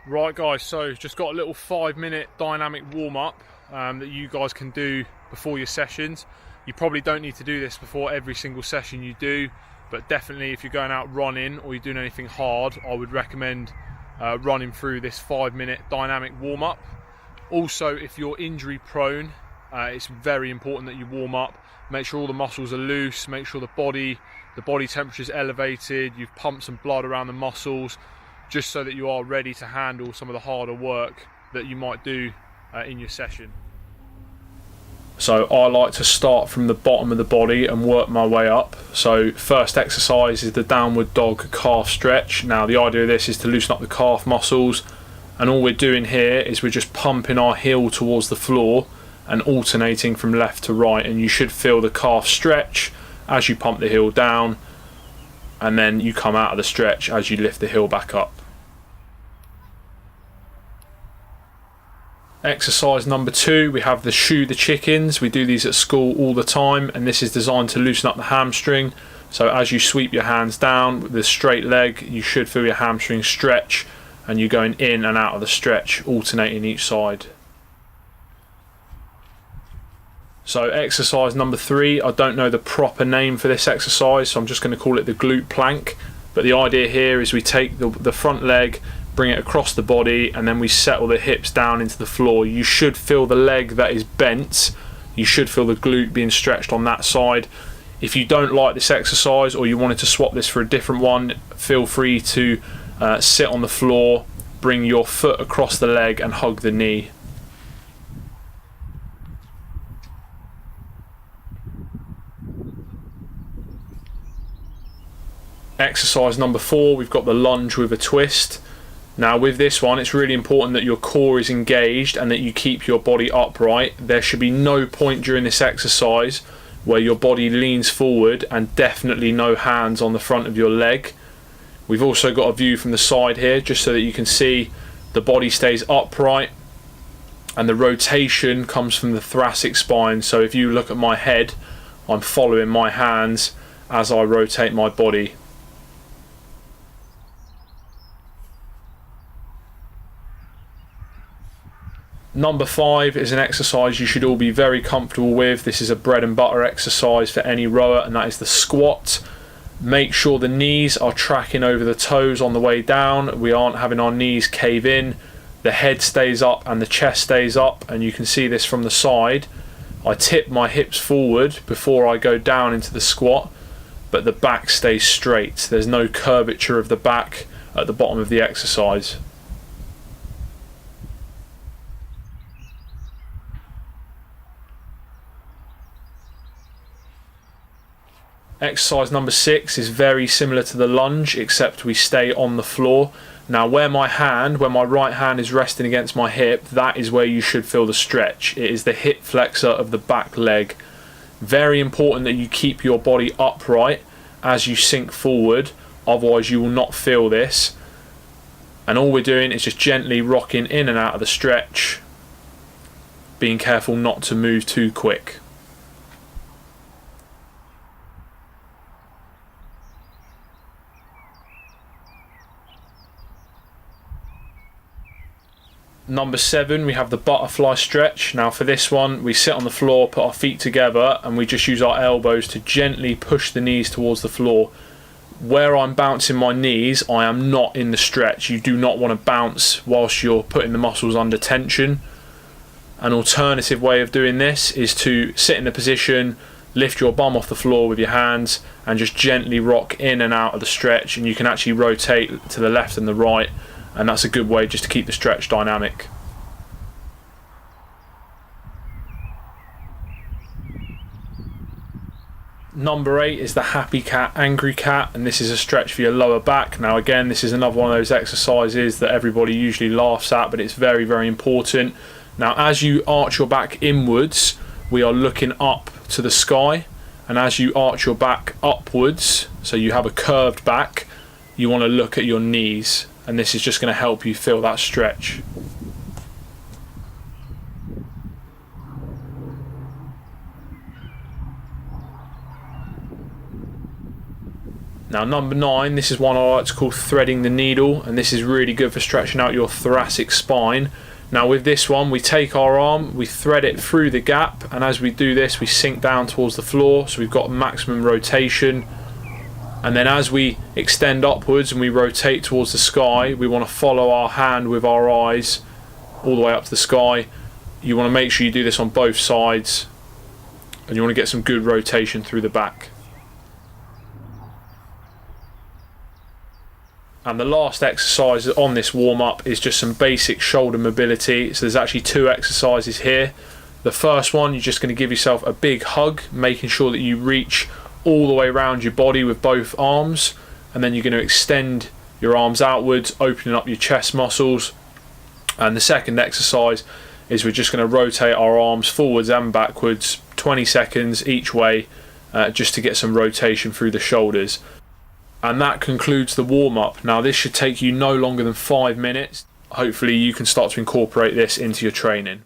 Right guys, so just got a little 5-minute dynamic warm-up that you guys can do before your sessions. You probably don't need to do this before every single session you do, but definitely if you're going out running or you're doing anything hard, I would recommend running through this 5-minute dynamic warm-up. Also, if you're injury prone, it's very important that you warm up. Make sure all the muscles are loose, make sure the body temperature is elevated, you've pumped some blood around the muscles, just so that you are ready to handle some of the harder work that you might do in your session. So I like to start from the bottom of the body and work my way up. So first exercise is the downward dog calf stretch. Now the idea of this is to loosen up the calf muscles, and all we're doing here is we're just pumping our heel towards the floor and alternating from left to right, and you should feel the calf stretch as you pump the heel down, and then you come out of the stretch as you lift the heel back up. Exercise number 2, we have the Shoo the chickens. We do these at school all the time, and this is designed to loosen up the hamstring. So as you sweep your hands down with the straight leg, you should feel your hamstring stretch, and you're going in and out of the stretch, alternating each side. So exercise number 3, I don't know the proper name for this exercise, so I'm just going to call it the glute plank. But the idea here is we take the front leg, bring it across the body, and then we settle the hips down into the floor. You should feel the leg that is bent. You should feel the glute being stretched on that side. If you don't like this exercise or you wanted to swap this for a different one, feel free to sit on the floor, bring your foot across the leg and hug the knee. Exercise number 4, we've got the lunge with a twist. Now with this one, it's really important that your core is engaged and that you keep your body upright. There should be no point during this exercise where your body leans forward, and definitely no hands on the front of your leg. We've also got a view from the side here just so that you can see the body stays upright and the rotation comes from the thoracic spine. So if you look at my head, I'm following my hands as I rotate my body. Number 5 is an exercise you should all be very comfortable with. This is a bread and butter exercise for any rower, and that is the squat. Make sure the knees are tracking over the toes on the way down. We aren't having our knees cave in. The head stays up and the chest stays up, and you can see this from the side. I tip my hips forward before I go down into the squat, but the back stays straight. There's no curvature of the back at the bottom of the exercise. Exercise number 6 is very similar to the lunge, except we stay on the floor. Now where my right hand is resting against my hip, that is where you should feel the stretch. It is the hip flexor of the back leg. Very important that you keep your body upright as you sink forward, otherwise you will not feel this. And all we're doing is just gently rocking in and out of the stretch, being careful not to move too quick. Number 7, we have the butterfly stretch. Now for this one, we sit on the floor, put our feet together, and we just use our elbows to gently push the knees towards the floor. Where I'm bouncing my knees, I am not in the stretch. You do not want to bounce whilst you're putting the muscles under tension. An alternative way of doing this is to sit in a position, lift your bum off the floor with your hands, and just gently rock in and out of the stretch, and you can actually rotate to the left and the right, and that's a good way just to keep the stretch dynamic. Number 8 is the happy cat, angry cat, and this is a stretch for your lower back. Now again, this is another one of those exercises that everybody usually laughs at, but it's very, very important. Now as you arch your back inwards, we are looking up to the sky, and as you arch your back upwards, so you have a curved back, you want to look at your knees, and this is just going to help you feel that stretch. Now number 9, this is one I like to call threading the needle, and this is really good for stretching out your thoracic spine. Now with this one, we take our arm, we thread it through the gap, and as we do this we sink down towards the floor, so we've got maximum rotation. And then as we extend upwards and we rotate towards the sky, we want to follow our hand with our eyes all the way up to the sky. You want to make sure you do this on both sides, and you want to get some good rotation through the back. And the last exercise on this warm-up is just some basic shoulder mobility. So there's actually 2 exercises here. The first one, you're just going to give yourself a big hug, making sure that you reach all the way around your body with both arms, and then you're going to extend your arms outwards, opening up your chest muscles. And the second exercise is we're just going to rotate our arms forwards and backwards 20 seconds each way, just to get some rotation through the shoulders. And that concludes the warm-up. Now this should take you no longer than 5 minutes. Hopefully you can start to incorporate this into your training.